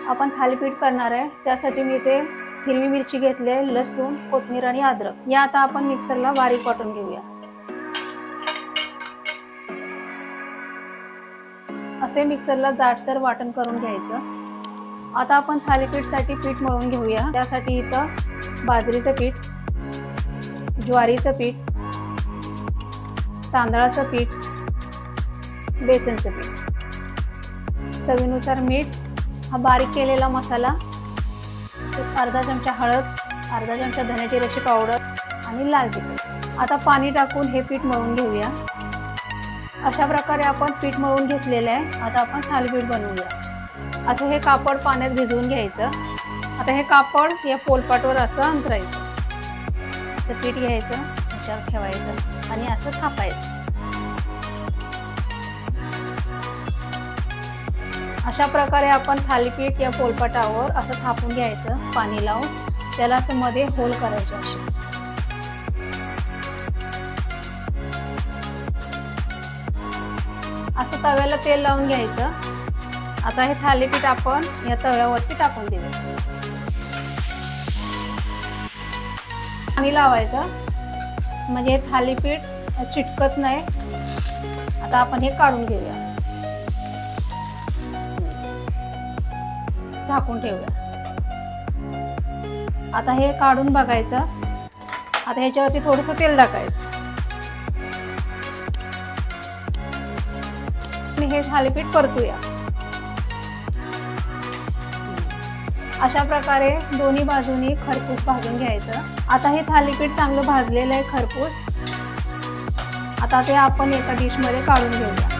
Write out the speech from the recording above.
आपण थालीपीठ करणार आहे, त्यासाठी मी इथे हिरवी मिरची घेतली, लसूण, कोथिंबीर आणि अद्रक या आता आपण मिक्सरला बारीक वाटून घेऊया। असे मिक्सरला जाडसर वाटण करून घ्यायचं। आता आपण थालीपीठसाठी पीठ मळून घेऊया। त्यासाठी इथं बाजरीचं पीठ, ज्वारीचं पीठ, तांदळाचं पीठ, बेसनचं पीठ, चवीनुसार मीठ, हा बारीक केलेला मसाला, अर्धा चमचा हळद, अर्धा चमचा धने जिऱ्याची पावडर आणि लाल तिखट। आता पाणी टाकून हे पीठ मळून घेऊया। अशा प्रकारे आपण पीठ मळून घेतलेलं आहे। आता आपण थालीपीठ बनवूया। असं हे कापड पाण्यात भिजवून घ्यायचं। आता हे कापड या पोलपाटवर असं अंतरायचं। असं पीठ घ्यायचं, त्याच्यावर ठेवायचं आणि असं थापायचं। अशा प्रकारे आपण थालीपीठ या पोलपाटावर असं थापून घ्यायचं पाणी लावून, त्याला असं मध्ये होल करायचे असे। असं तव्याला तेल लावून घ्यायचं। आता हे थालीपीठ आपण या तव्यावरती टाकून देऊया। पाणी लावायचं म्हणजे हे थालीपीठ चिटकत नाही। आता आपण हे काढून घेऊया, झाकून ठेवूया। आता हे काढून बघायचं। आता ह्याच्यावरती थोडंसं तेल टाकायचं आणि हे थालीपीठ परतूया। अशा प्रकारे दोन्ही बाजूनी खरपूस भाजून घ्यायचं। आता हे थालीपीठ चांगलं भाजलेलं आहे खरपूस। आता ते आपण एका डिश मध्ये काढून घेऊया।